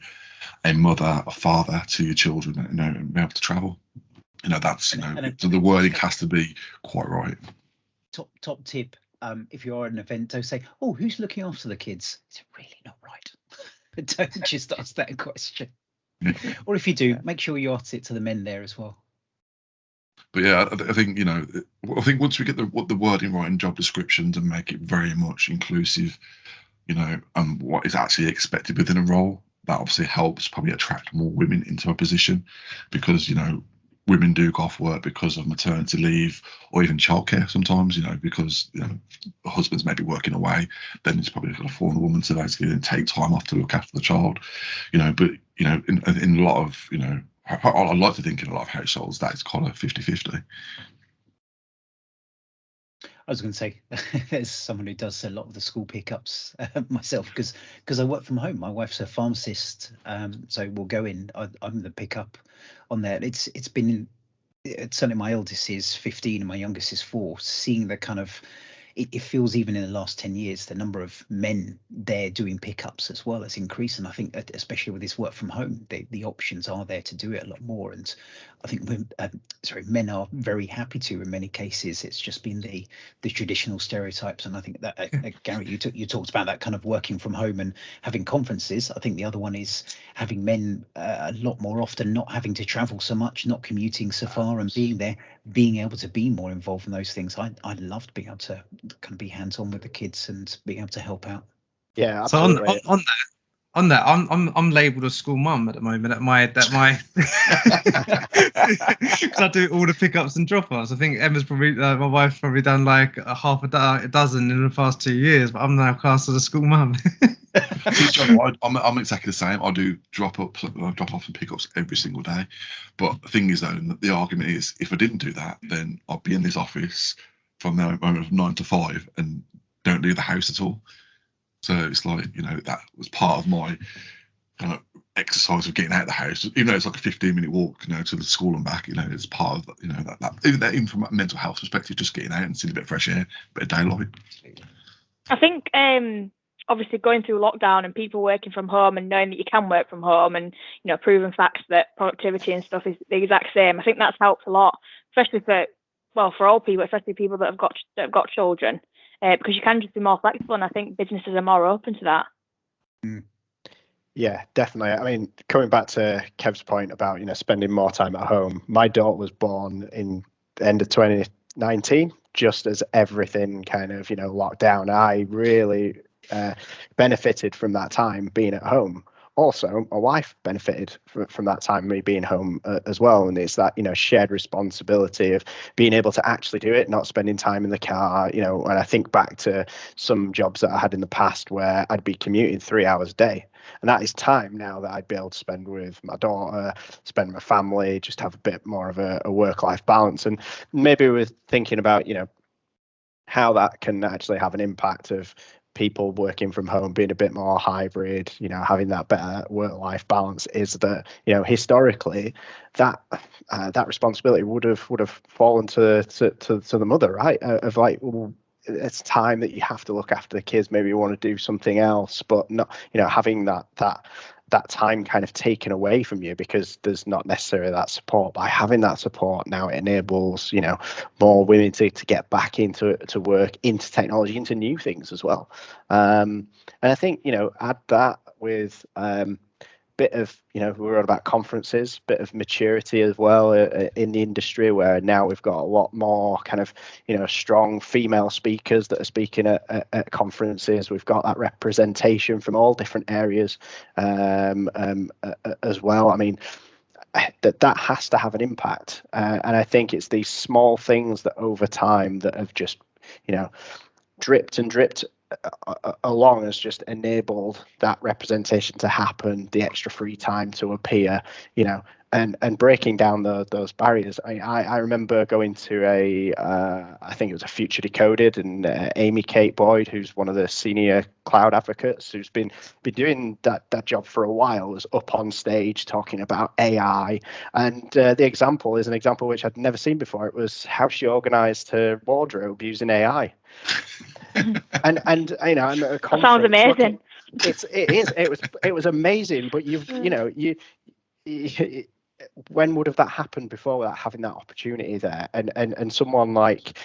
a mother, a father to your children, and be able to travel. that's so the wording has to be quite right. Top tip: if you're at an event, don't say, "Oh, who's looking after the kids?" It's really not right. But don't just ask that question. Or if you do, make sure you ask it to the men there as well. But yeah, I think I think once we get the wording right in job descriptions and make it very much inclusive, and what is actually expected within a role, that obviously helps probably attract more women into a position, because women do go off work because of maternity leave or even childcare sometimes, because the husband's maybe working away, then it's probably going to fall on the woman to basically then take time off to look after the child, but in a lot of I like to think in a lot of households that it's kind of 50-50. I was going to say, there's someone who does a lot of the school pickups myself, because I work from home. My wife's a pharmacist, so we'll go in. I'm the pickup on there. It's been certainly my eldest is 15 and my youngest is 4. Seeing the kind of it feels even in the last 10 years, the number of men there doing pickups as well has increased. And I think especially with this work from home, the options are there to do it a lot more. And I think men are very happy to in many cases. It's just been the traditional stereotypes. And I think that Gary, you talked about that kind of working from home and having conferences. I think the other one is having men a lot more often, not having to travel so much, not commuting so far, and being there, being able to be more involved in those things. I loved being able to kind of be hands-on with the kids and being able to help out. Yeah, absolutely. So on that, I'm labelled a school mum at the moment at my because I do all the pickups and drop-offs. I think Emma's probably my wife's probably done like a dozen in the past 2 years, but I'm now classed as a school mum. I'm exactly the same. I do drop off and pickups every single day. But the thing is, though, the argument is, if I didn't do that, then I'd be in this office from the moment of 9 to 5 and don't leave the house at all. So it's like, that was part of my kind of exercise of getting out of the house, even though it's like a 15-minute walk, to the school and back. It's part of that even from a mental health perspective, just getting out and seeing a bit of fresh air, a bit of daylight. I think obviously going through lockdown and people working from home and knowing that you can work from home and proven facts that productivity and stuff is the exact same. I think that's helped a lot, especially for all people, especially people that have got children, because you can just be more flexible, and I think businesses are more open to that. Yeah, definitely. I mean, coming back to Kev's point about spending more time at home, my daughter was born in the end of 2019, just as everything kind of locked down. I really benefited from that time being at home. Also, my wife benefited from that time, me being home as well. And it's that, shared responsibility of being able to actually do it, not spending time in the car, and I think back to some jobs that I had in the past where I'd be commuting 3 hours a day. And that is time now that I'd be able to spend with my daughter, spend with my family, just have a bit more of a work-life balance. And maybe we're thinking about, how that can actually have an impact of people working from home, being a bit more hybrid, having that better work-life balance, is that historically that responsibility would have fallen to the mother, right? Of like, well, it's time that you have to look after the kids. Maybe you want to do something else, but not having that time kind of taken away from you because there's not necessarily that support. By having that support now, it enables more women to get back into work, into technology, into new things as well. And I think add that with bit of we were on about conferences, bit of maturity as well in the industry, where now we've got a lot more kind of strong female speakers that are speaking at conferences. We've got that representation from all different areas as well. I mean, that has to have an impact, and I think it's these small things that over time that have just dripped and dripped along has just enabled that representation to happen, the extra free time to appear, and breaking down those barriers. I remember going to I think it was a Future Decoded, and Amy Kate Boyd, who's one of the senior cloud advocates, who's been doing that job for a while, was up on stage talking about AI, and the example is an example which I'd never seen before. It was how she organized her wardrobe using AI. and a conference, sounds amazing. It was amazing, but when would have that happened before without having that opportunity there? And someone like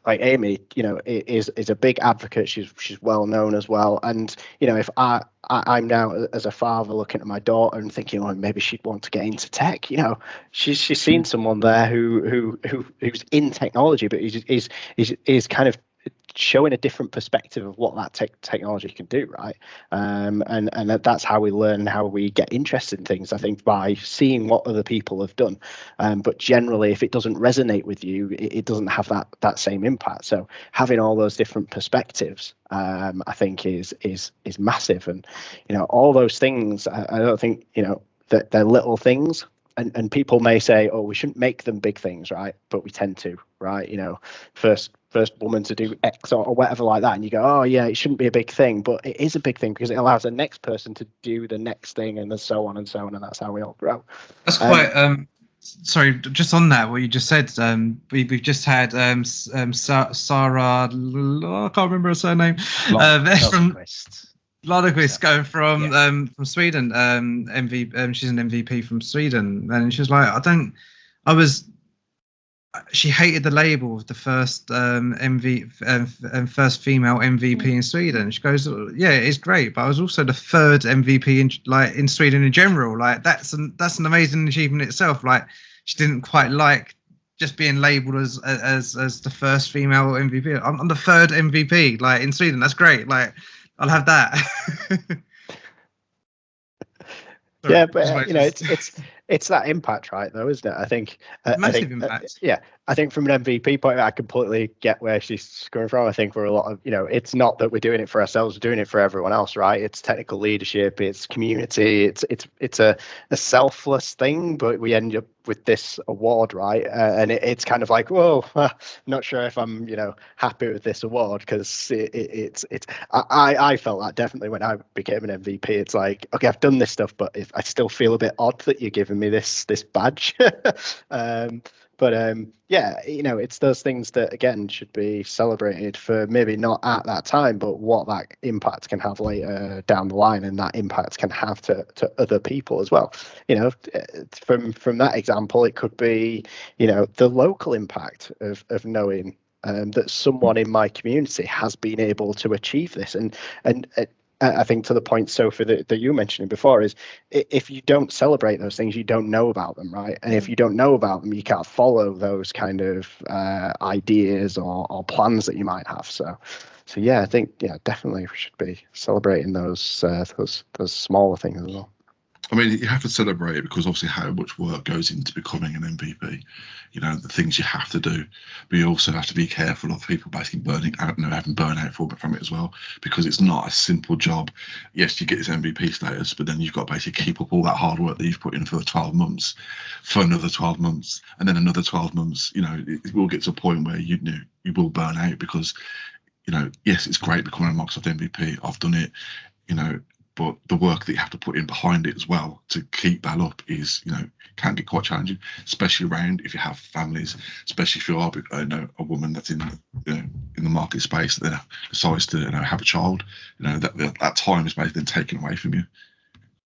Amy, you know, is a big advocate. She's well known as well. And you know, if I'm now as a father looking at my daughter and thinking, oh, maybe she'd want to get into tech. You know, she's seen someone there who's in technology, but is kind of showing a different perspective of what that technology can do, right? And that's how we learn and how we get interested in things, I think, by seeing what other people have done. But generally, if it doesn't resonate with you, it doesn't have that same impact. So having all those different perspectives, I think, is massive. And you know, all those things, I don't think, you know, that they're little things. And people may say, oh, we shouldn't make them big things, right? But we tend to, right? You know, first woman to do X or whatever like that, and you go, oh yeah, it shouldn't be a big thing, but it is a big thing because it allows the next person to do the next thing, and then so on and so on, and that's how we all grow. That's quite sorry, just on that, what you just said, we've just had Sarah, I can't remember her surname, from Lagerqvist going from Sweden, she's an MVP from Sweden, and she was like, she hated the label of the first first female MVP in Sweden. She goes, yeah, it's great, but I was also the third MVP in Sweden in general. Like that's an amazing achievement itself. Like she didn't quite like just being labelled as the first female MVP. I'm the third MVP like in Sweden. That's great. Like I'll have that. Sorry, yeah, but you know, it's that impact, right? Though, isn't it? I think massive impact. I think from an MVP point, I completely get where she's coming from. I think we're a lot of, you know, it's not that we're doing it for ourselves; we're doing it for everyone else, right? It's technical leadership, it's community, it's a selfless thing, but we end up with this award, right? And it's kind of like, whoa, I'm not sure if I'm, you know, happy with this award because I felt that definitely when I became an MVP. It's like, okay, I've done this stuff, but I still feel a bit odd that you're giving me this badge. But yeah, you know, it's those things that again should be celebrated for maybe not at that time, but what that impact can have later down the line, and that impact can have to other people as well. You know, from that example, it could be, you know, the local impact of knowing that someone in my community has been able to achieve this, and I think to the point, Sophie, that you were mentioning before, is if you don't celebrate those things, you don't know about them, right? And if you don't know about them, you can't follow those kind of ideas or plans that you might have. So yeah, I think definitely we should be celebrating those smaller things as well. I mean, you have to celebrate it because obviously how much work goes into becoming an MVP, you know, the things you have to do, but you also have to be careful of people basically burning out, you know, having burnout from it as well, because it's not a simple job. Yes, you get this MVP status, but then you've got to basically keep up all that hard work that you've put in for 12 months, for another 12 months, and then another 12 months. You know, it will get to a point where you will burn out because, you know, yes, it's great becoming a Microsoft MVP. I've done it, you know, but the work that you have to put in behind it as well to keep that up is, you know, can get quite challenging, especially around if you have families, especially if you are, you know, a woman that's in the market space that then decides to, you know, have a child. You know, that time is basically then taken away from you.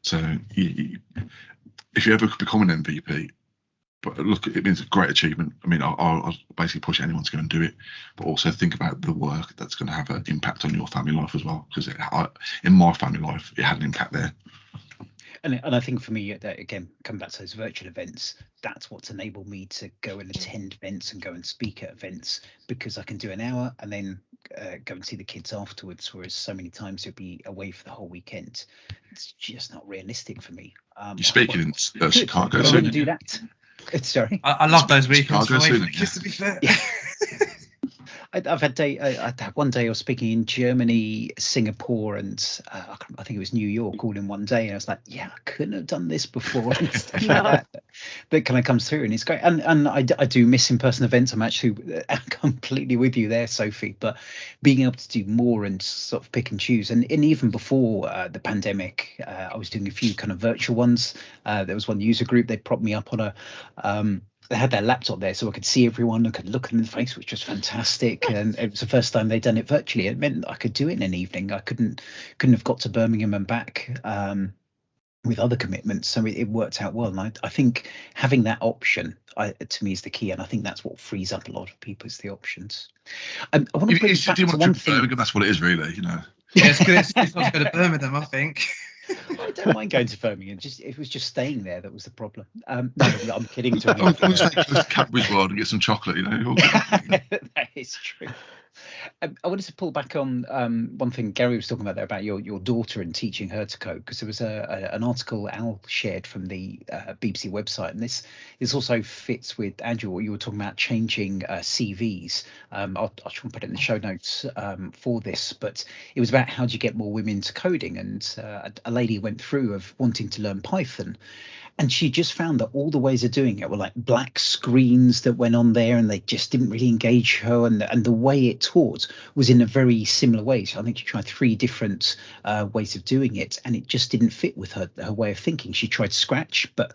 So if you ever become an MVP, but look, it means a great achievement. I mean, I'll basically push anyone to go and do it, but also think about the work that's going to have an impact on your family life as well. Because in my family life, it had an impact there. And I think for me, that again, coming back to those virtual events, that's what's enabled me to go and attend events and go and speak at events, because I can do an hour and then go and see the kids afterwards. Whereas so many times you'll be away for the whole weekend. It's just not realistic for me. You're speaking in Chicago, so do that. Sorry, I love those weekends. To be fair. Yeah. I've had one day I was speaking in Germany, Singapore, and I think it was New York all in one day, and I was like, yeah, I couldn't have done this before. And stuff like that kind of comes through, and it's great. And I do miss in-person events. I'm actually completely with you there, Sophie. But being able to do more and sort of pick and choose, and even before the pandemic, I was doing a few kind of virtual ones. There was one user group, they propped me up on a they had their laptop there so I could see everyone, I could look at them in the face, which was fantastic. And it was the first time they'd done it virtually. It meant I could do it in an evening. I couldn't have got to Birmingham and back. other commitments, so it worked out well. And I think having that option, to me, is the key, and I think that's what frees up a lot of people, is the options. I want to bring If back you to do one want to thing. Birmingham, that's what it is, really. Yeah, it's good. It's not to go to Birmingham, I think. I don't mind going to Birmingham. It was just staying there that was the problem. No, I'm kidding. To I'm going to go to Cadbury's World and get some chocolate. That is true. I wanted to pull back on one thing Gary was talking about there, about your daughter and teaching her to code, because there was an article Al shared from the BBC website, and this also fits with Andrew, what you were talking about, changing CVs. I'll try and put it in the show notes for this, but it was about how do you get more women into coding, and a lady went through of wanting to learn Python. And she just found that all the ways of doing it were like black screens that went on there, and they just didn't really engage her. And the way it taught was in a very similar way. So I think she tried 3 different ways of doing it, and it just didn't fit with her way of thinking. She tried Scratch, but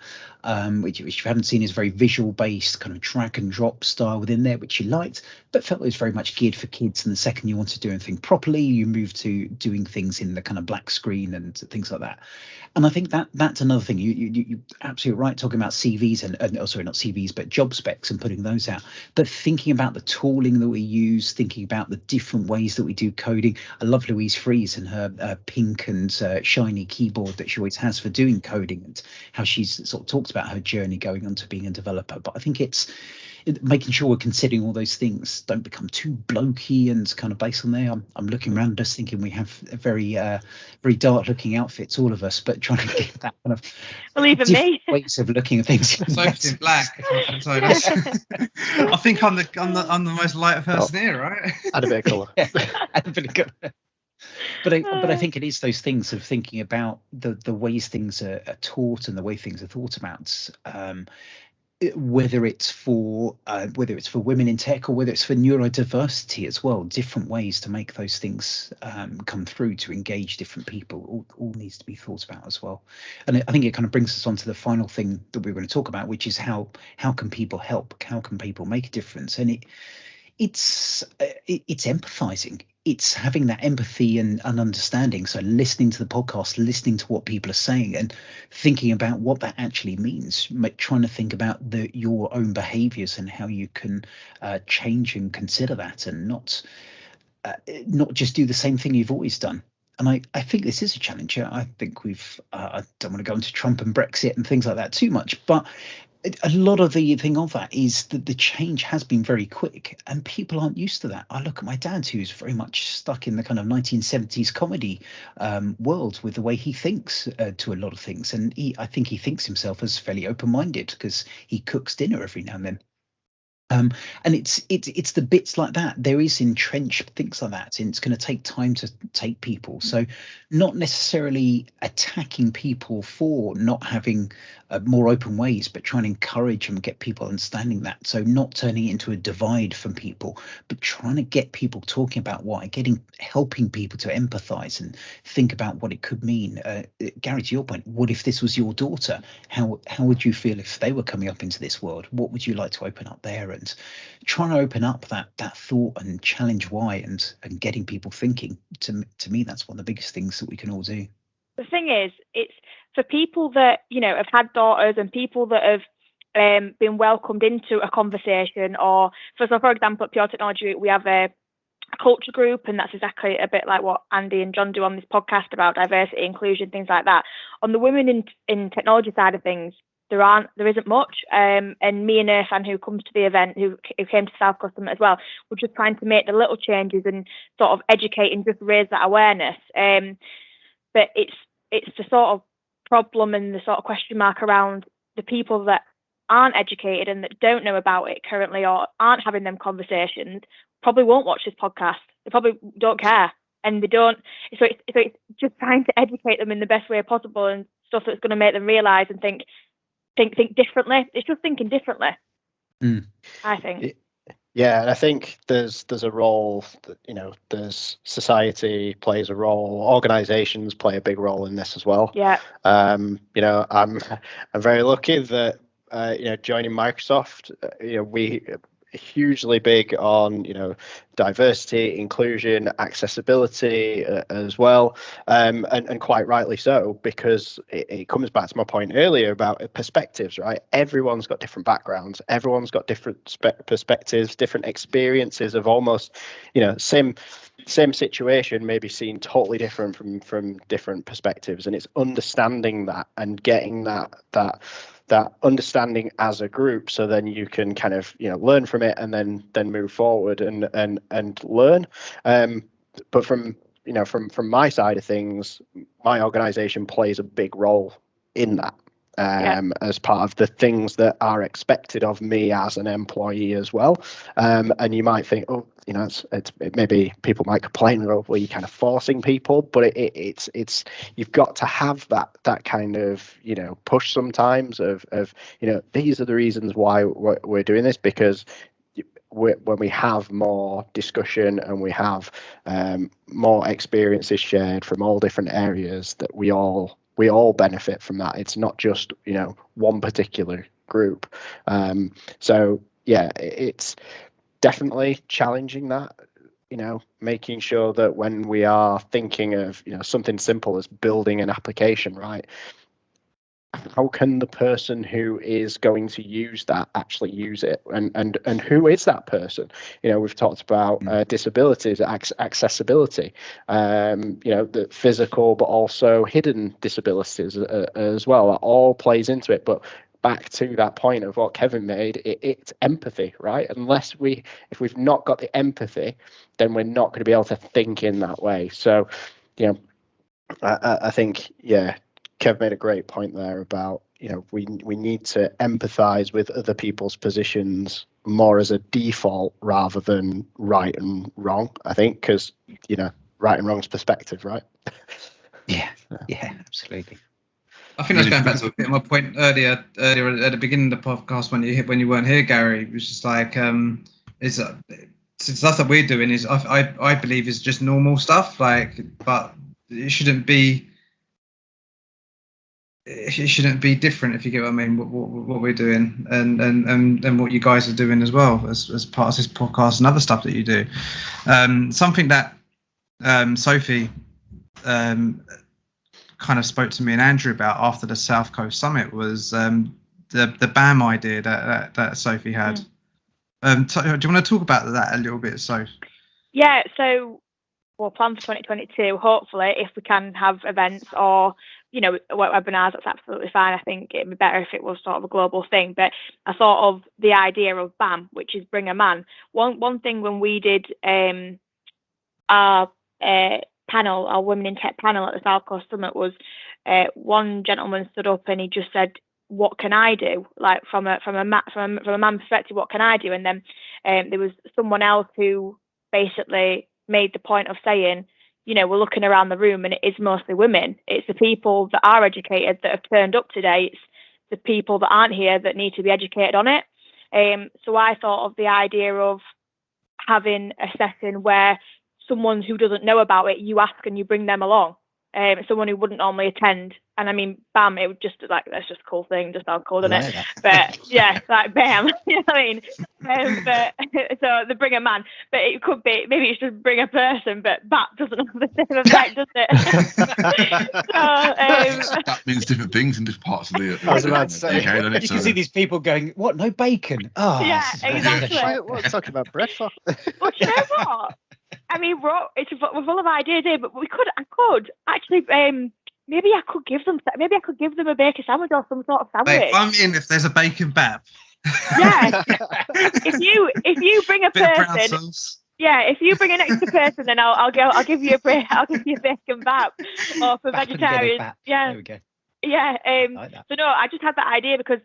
which you haven't seen, is very visual based, kind of drag and drop style within there, which she liked, but felt it was very much geared for kids. And the second you want to do anything properly, you move to doing things in the kind of black screen and things like that. And I think that's another thing. You absolutely right, talking about CVs and sorry, not CVs, but job specs and putting those out. But thinking about the tooling that we use, thinking about the different ways that we do coding. I love Louise Fries and her pink and shiny keyboard that she always has for doing coding, and how she's sort of talked about her journey going on to being a developer. But I think it's making sure we're considering all those things don't become too blokey and kind of based on there. I'm looking around us thinking we have a very dark looking outfits, all of us, but trying to get that kind of me ways of looking at things. Sophie's in black. I think I'm the most light person here, right? Add a bit of colour. Yeah, add a bit of colour. But I think it is those things of thinking about the ways things are taught and the way things are thought about. Whether it's for women in tech, or whether it's for neurodiversity as well, different ways to make those things come through to engage different people, all needs to be thought about as well. And I think it kind of brings us on to the final thing that we're going to talk about, which is how can people help, how can people make a difference. And it's empathizing. It's having that empathy and understanding. So listening to the podcast, listening to what people are saying, and thinking about what that actually means. Trying to think about your own behaviors and how you can change and consider that, and not just do the same thing you've always done. And I think this is a challenge. I think I don't want to go into Trump and Brexit and things like that too much, but a lot of the thing of that is that the change has been very quick, and people aren't used to that. I look at my dad, who's very much stuck in the kind of 1970s comedy world with the way he thinks to a lot of things. And I think he thinks himself as fairly open-minded because he cooks dinner every now and then. And it's the bits like that. There is entrenched things like that, and it's going to take time to take people. So not necessarily attacking people for not having more open ways, but trying to encourage and get people understanding that. So not turning it into a divide from people, but trying to get people talking about why, helping people to empathize and think about what it could mean. Gary, to your point, what if this was your daughter? How would you feel if they were coming up into this world? What would you like to open up there? And trying to open up that thought and challenge why, and getting people thinking. To me, that's one of the biggest things that we can all do. The thing is, it's for people that have had daughters, and people that have been welcomed into a conversation, or for example, at Pure Technology, we have a culture group, and that's exactly a bit like what Andy and John do on this podcast about diversity, inclusion, things like that. On the women in technology side of things, there isn't much, and me and Irfan, who comes to the event, who came to South Custom as well, we're just trying to make the little changes and sort of educate and just raise that awareness. But it's the sort of problem and the sort of question mark around the people that aren't educated and that don't know about it currently, or aren't having them conversations, probably won't watch this podcast. They probably don't care, and they don't. So it's just trying to educate them in the best way possible, and stuff that's going to make them realise and think differently. It's just thinking differently. I think. Yeah, and I think there's a role that, there's society plays a role, organizations play a big role in this as well. Yeah. I'm very lucky that joining Microsoft, hugely big on, diversity, inclusion, accessibility as well, and quite rightly so, because it comes back to my point earlier about perspectives, right? Everyone's got different backgrounds, everyone's got different perspectives, different experiences of almost, same situation, maybe seen totally different from different perspectives, and it's understanding that and getting that understanding as a group, so then you can kind of learn from it and then move forward and learn. But from my side of things, my organization plays a big role in that, as part of the things that are expected of me as an employee as well. And you might think, it's maybe people might complain, well, you're kind of forcing people, but it's you've got to have that kind of push sometimes of these are the reasons why we're doing this, because when we have more discussion and we have more experiences shared from all different areas, that we all benefit from that. It's not just one particular group. So yeah, it's definitely challenging that, making sure that when we are thinking of something simple as building an application, right, how can the person who is going to use that actually use it, and who is that person? We've talked about disabilities, accessibility, the physical but also hidden disabilities as well. That all plays into it. But back to that point of what Kevin made, it's empathy, right? If we've not got the empathy, then we're not going to be able to think in that way. So I think Kev made a great point there about we need to empathize with other people's positions more as a default rather than right and wrong, I think, because right and wrong's perspective, right? Yeah, absolutely. I think that's going back to a bit of my point earlier at the beginning of the podcast when you weren't here, Gary. It was just like stuff that we're doing is I believe is just normal stuff, but it shouldn't be different, if you get what I mean, what we're doing and what you guys are doing as well as part of this podcast and other stuff that you do. Something that Sophie kind of spoke to me and Andrew about after the South Coast Summit was the BAM idea that Sophie had. Do you want to talk about that a little bit, Soph? Yeah, so we'll plan for 2022. Hopefully, if we can have events or webinars, that's absolutely fine. I think it'd be better if it was sort of a global thing. But I thought of the idea of BAM, which is bring a man. One thing when we did our panel, our Women in Tech panel at the South Coast Summit, was one gentleman stood up and he just said, "What can I do? Like from a man perspective, what can I do?" And then there was someone else who basically made the point of saying, we're looking around the room and it is mostly women. It's the people that are educated that have turned up today. It's the people that aren't here that need to be educated on it. So I thought of the idea of having a session where someone who doesn't know about it, you ask and you bring them along. Someone who wouldn't normally attend. And I mean, BAM, it would just that's just a cool thing, just sounds cool, doesn't it? But yeah, like BAM, you know what I mean? But so the bring a man, but it could be, maybe it's just bring a person, but BAP doesn't have the same effect, does it? So, that means different things in different parts of the I was about to say, you can see these people going, "What? No bacon?" Oh, yeah, exactly. What are you talking about bread for? But you know what? I mean, we're full of ideas here, but I could actually, maybe I could give them a bacon sandwich or some sort of sandwich. Wait, I'm in if there's a bacon BAP. Yeah. if you bring a person, if you bring an extra person, then I'll give you a bacon BAP, or for vegetarians. Yeah. There we go. Yeah. Like that. So no, I just had that idea because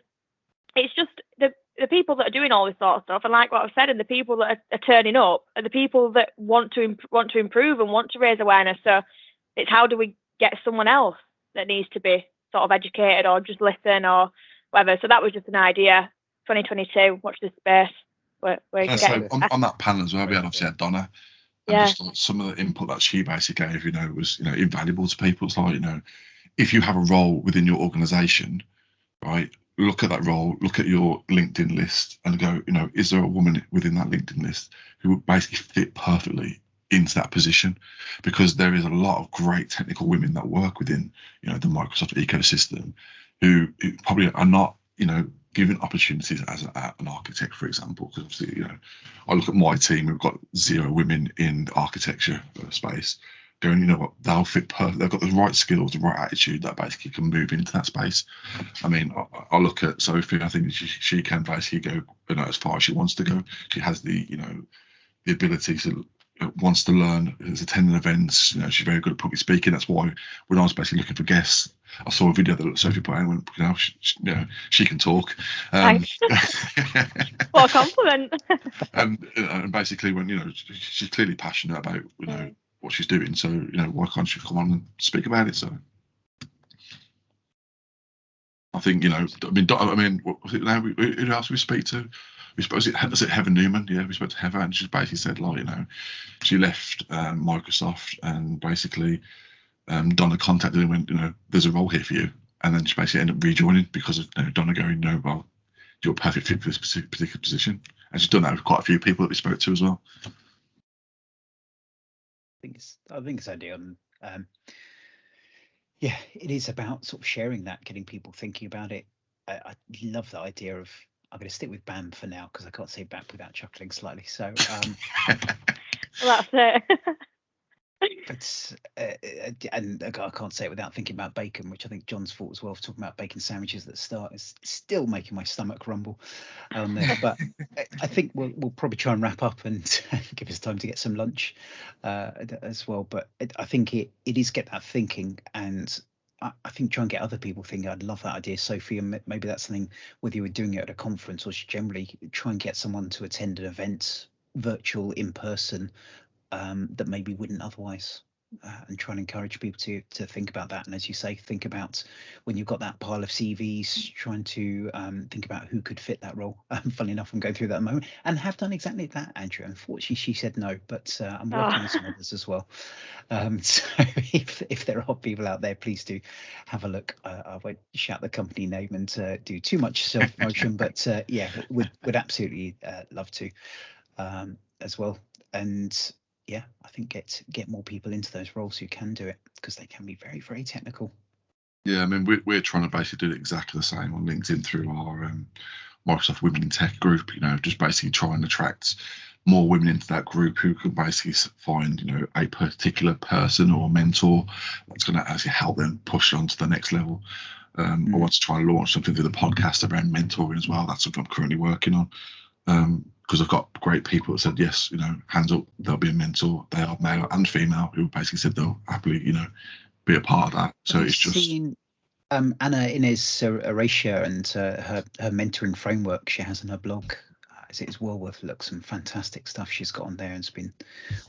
it's just the people that are doing all this sort of stuff, and like what I've said, and the people that are turning up are the people that want to improve and want to raise awareness. So it's how do we get someone else that needs to be sort of educated or just listen or whatever. So that was just an idea. 2022, watch this space. So on that panel as well, we had Donna. And just like some of the input that she basically gave, was invaluable to people. It's like, if you have a role within your organisation, right, look at that role, look at your LinkedIn list, and go, is there a woman within that LinkedIn list who would basically fit perfectly into that position? Because there is a lot of great technical women that work within, the Microsoft ecosystem, who probably are not, given opportunities as an architect, for example. Because obviously, I look at my team, we've got 0 women in the architecture space. Going, what, they'll fit perfect. They've got the right skills, the right attitude that basically can move into that space. I mean, I look at Sophie. I think she can basically go, as far as she wants to go. She has the, the ability to wants to learn. Is attending events. She's very good at public speaking. That's why when I was basically looking for guests, I saw a video that Sophie put in. And she can talk. Thanks. What a compliment. and basically, when she's clearly passionate about what she's doing, so why can't she come on and speak about it? So I think who else we speak to? We spoke, was it Heather Newman? Yeah, we spoke to Heather, and she basically said, she left Microsoft, and basically Donna contacted her and went, there's a role here for you, and then she basically ended up rejoining because of Donna going, well, you're a perfect fit for this particular position, and she's done that with quite a few people that we spoke to as well. I think it's ideal. Yeah, it is about sort of sharing that, getting people thinking about it. I love the idea of, I'm going to stick with BAM for now because I can't say BAM without chuckling slightly. So, well, that's it. But and I can't say it without thinking about bacon, which I think John's fault as well for talking about bacon sandwiches at the start. Is still making my stomach rumble on there. But I think we'll probably try and wrap up and give us time to get some lunch as well. But I think it is get that thinking, and I think try and get other people thinking. I'd love that idea, Sophie, and maybe that's something, whether you were doing it at a conference or generally try and get someone to attend an event, virtual, in person, that maybe wouldn't otherwise, and try and encourage people to think about that. And as you say, think about when you've got that pile of CVs, trying to think about who could fit that role. Funnily enough, I'm going through that at the moment and have done exactly that, Andrew. Unfortunately, she said no, but I'm working on some others as well. So if there are people out there, please do have a look. I won't shout the company name and do too much self-promotion, but yeah, would absolutely love to as well. And yeah, I think get more people into those roles who can do it, because they can be very, very technical. Yeah, I mean, we're trying to basically do exactly the same on LinkedIn through our Microsoft Women in Tech group. Just basically try and attract more women into that group who can basically find a particular person or mentor that's going to actually help them push on to the next level. I want to try and launch something through the podcast around mentoring as well. That's something I'm currently working on. Because I've got great people that said yes, hands up, they'll be a mentor. They are male and female who basically said they'll happily, be a part of that. So it's just seen Anna Inez Aracia and her mentoring framework she has on her blog. It's well worth a look. Some fantastic stuff she's got on there, and has been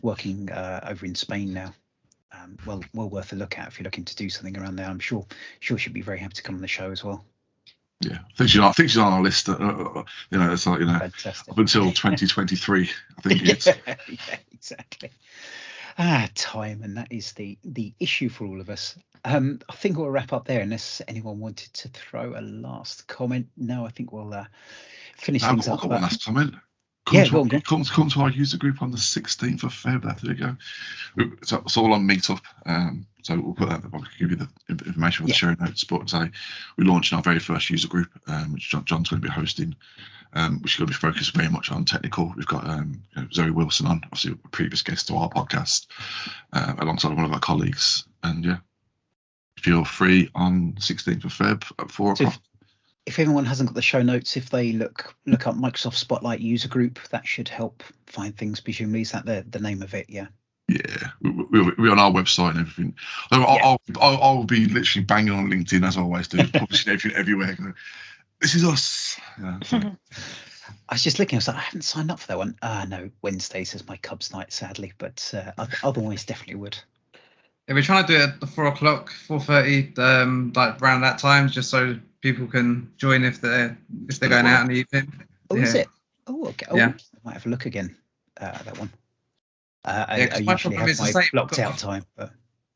working over in Spain now. Well worth a look at if you're looking to do something around there. I'm sure she'd be very happy to come on the show as well. Yeah, I think she's on our list. It's like fantastic. Up until 2023. I think it's yeah, exactly. Time, and that is the issue for all of us. I think we'll wrap up there, unless anyone wanted to throw a last comment. No, I think we'll finish things up. I've got one last comment. Come to our user group on the 16th of February. There you go. It's all on Meetup. So we'll put that. I'll give you the information for the show notes. But we're launching our very first user group, which John's going to be hosting, which is going to be focused very much on technical. We've got Zoe Wilson on, obviously a previous guest to our podcast, alongside one of our colleagues. And yeah, if you're free on 16th of Feb at 4 o'clock. If anyone hasn't got the show notes, if they look up Microsoft Spotlight user group, that should help find things. Presumably, is that the name of it? Yeah. Yeah, we're on our website and everything. I'll be literally banging on LinkedIn as I always do, publishing everything everywhere. This is us. Yeah, I was just looking. I was like, I haven't signed up for that one. No, Wednesdays is my Cubs night, sadly, but otherwise definitely would. Yeah, we're trying to do it at 4 o'clock, 4:30, like around that time, just so people can join if they're going out in the evening. Oh, yeah. Is it? Oh, okay. Oh, yeah. I might have a look again at that one. Yeah, I usually have my blocked out time, but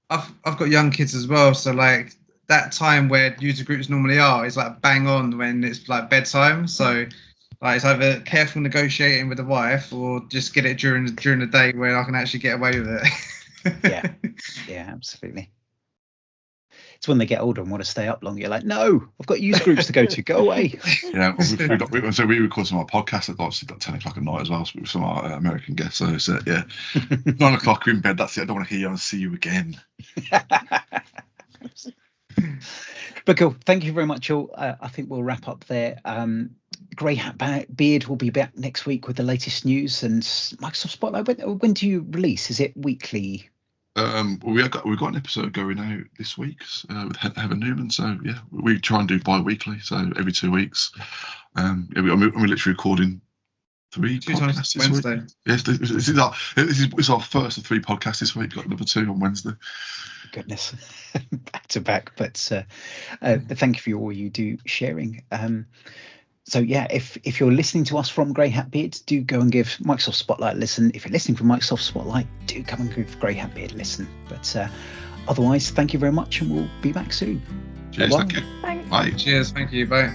I've got young kids as well, so like that time where user groups normally are is like bang on when it's like bedtime. So like it's either careful negotiating with the wife or just get it during the day where I can actually get away with it. Yeah, absolutely. It's when they get older and want to stay up longer. You're like, no, I've got user groups to go to. Go away. Yeah, so we record some of our podcasts at obviously at 10 o'clock at night as well with some of our American guests. So it's 9 o'clock, you're in bed. That's it. I don't want to hear you and see you again. But cool. Thank you very much, all. I think we'll wrap up there. Grey Hat Beard will be back next week with the latest news and Microsoft Spotlight. When do you release? Is it weekly? We've got an episode going out this week with Heather Newman. So yeah, we try and do bi-weekly, so every 2 weeks. We're literally recording 3 podcasts this Wednesday. week. Yes, this is our first of 3 podcasts this week. Got another 2 on Wednesday. Goodness, back to back. But thank you for all you do sharing. So yeah, if you're listening to us from Grey Hat Beard, do go and give Microsoft Spotlight a listen. If you're listening from Microsoft Spotlight, do come and give Grey Hat Beard a listen. But otherwise, thank you very much, and we'll be back soon. Cheers, Bye-bye. thank you. Thanks. Bye. Cheers, thank you, bye.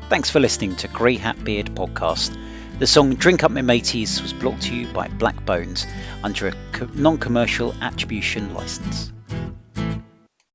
Thanks for listening to Grey Hat Beard podcast. The song Drink Up My Mateys was brought to you by Black Bones under a non-commercial attribution license.